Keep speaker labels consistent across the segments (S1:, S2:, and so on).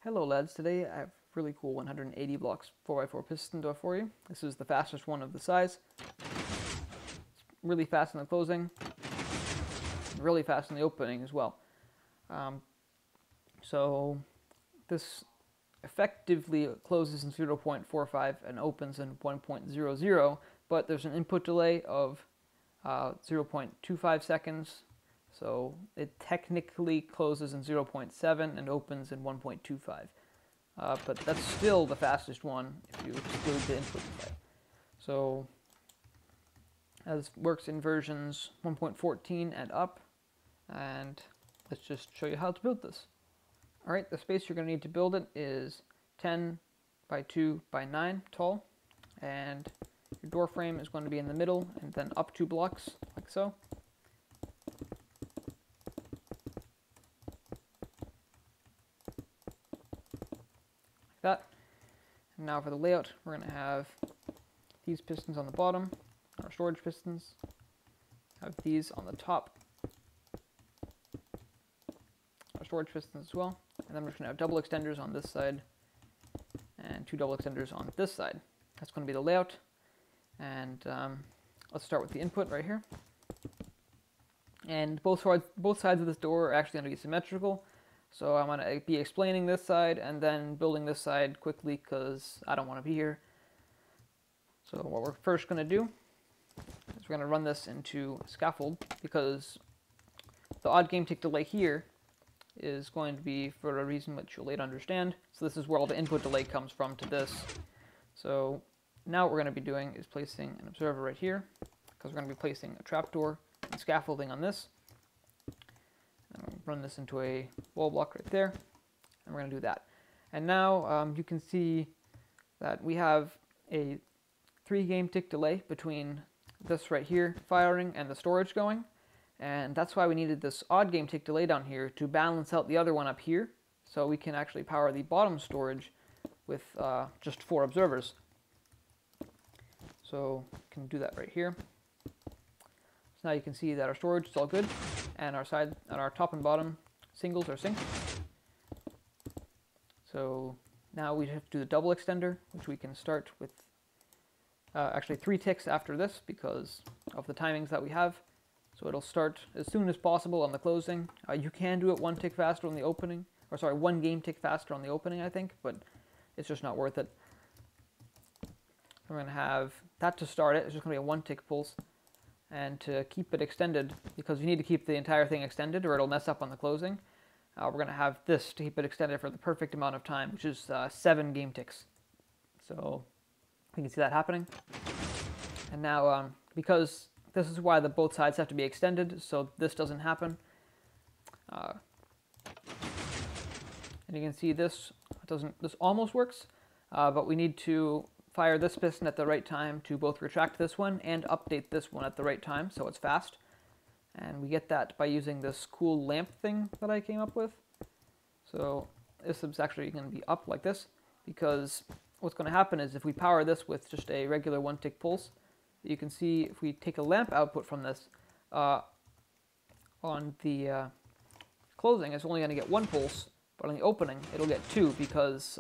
S1: Hello lads, today I have a really cool 180 blocks 4x4 piston door for you. This is the fastest one of the size. It's really fast in the closing, really fast in the opening as well. So this effectively closes in 0.45 and opens in 1.00, but there's an input delay of 0.25 seconds. So it technically closes in 0.7 and opens in 1.25. But that's still the fastest one if you exclude the input delay. So as works in versions 1.14 and up. And let's just show you how to build this. Alright, the space you're going to need to build it is 10 by 2 by 9 tall. And your door frame is going to be in the middle and then up 2 blocks, like so. That. And now for the layout, we're going to have these pistons on the bottom, our storage pistons, have these on the top, our storage pistons as well, and then we're just going to have double extenders on this side and 2 double extenders on this side. That's going to be the layout, and let's start with the input right here. And both sides of this door are actually going to be symmetrical. So I'm going to be explaining this side and then building this side quickly because I don't want to be here. So what we're first going to do is we're going to run this into scaffold because the odd game tick delay here is going to be for a reason which you'll later understand. So this is where all the input delay comes from to this. So now what we're going to be doing is placing an observer right here because we're going to be placing a trapdoor and scaffolding on this. Run this into a wall block right there, and we're going to do that. And now you can see that we have a 3 game tick delay between this right here firing and the storage going, and that's why we needed this odd game tick delay down here to balance out the other one up here, so we can actually power the bottom storage with just 4 observers. So we can do that right here. Now you can see that our storage is all good, and our top and bottom singles are synced. So now we have to do the double extender, which we can start with actually 3 ticks after this because of the timings that we have. So it'll start as soon as possible on the closing. You can do it 1 tick faster on the opening, or sorry, 1 game tick faster on the opening, I think, but it's just not worth it. We're going to have that to start it. It's just going to be a 1 tick pulse. And to keep it extended, because you need to keep the entire thing extended or it'll mess up on the closing, we're going to have this to keep it extended for the perfect amount of time, which is 7 game ticks. So you can see that happening. And now, because this is why both sides have to be extended, so this doesn't happen. And you can see this almost works, but we need to fire this piston at the right time to both retract this one and update this one at the right time so it's fast. And we get that by using this cool lamp thing that I came up with. So this is actually going to be up like this because what's going to happen is if we power this with just a regular 1 tick pulse, you can see if we take a lamp output from this on the closing, it's only going to get 1 pulse, but on the opening it'll get 2 because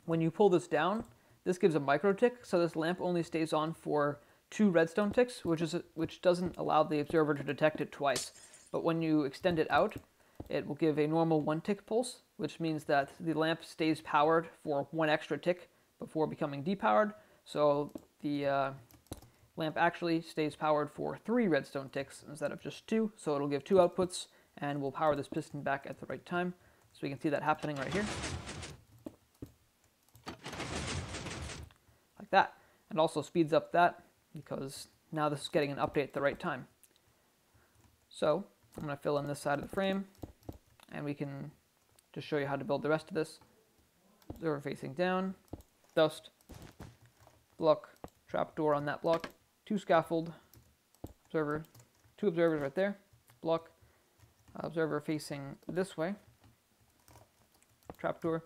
S1: when you pull this down, this gives a micro tick, so this lamp only stays on for 2 redstone ticks, which doesn't allow the observer to detect it twice. But when you extend it out, it will give a normal 1 tick pulse, which means that the lamp stays powered for 1 extra tick before becoming depowered. So the lamp actually stays powered for 3 redstone ticks instead of just 2, so it'll give 2 outputs, and we'll power this piston back at the right time. So we can see that happening right here. That, and also speeds up that because now this is getting an update at the right time. So I'm going to fill in this side of the frame, and we can just show you how to build the rest of this. Observer facing down, dust, block, trapdoor on that block, 2 scaffold, observer, 2 observers right there, block, observer facing this way, trapdoor,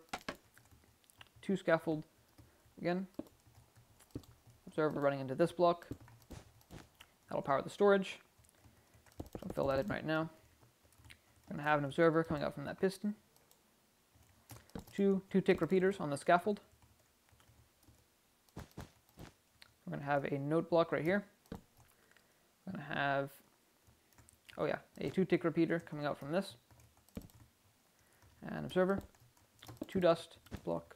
S1: 2 scaffold again, observer running into this block. That'll power the storage. So I'll fill that in right now. I'm going to have an observer coming out from that piston. two tick repeaters on the scaffold. We're going to have a note block right here. We're going to have, oh yeah, a 2-tick repeater coming out from this. An observer, 2 dust block.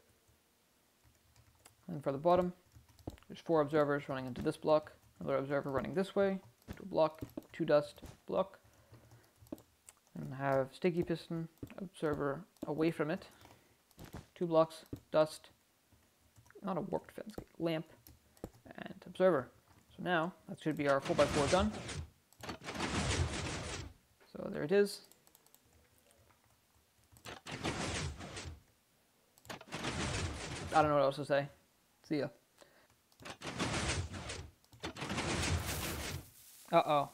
S1: And for the bottom, there's 4 observers running into this block, another observer running this way, to a block, 2 dust block. And have sticky piston, observer away from it, 2 blocks, dust, not a warped fence, lamp, and observer. So now, that should be our 4x4 done. So there it is. I don't know what else to say. See ya. Uh-oh.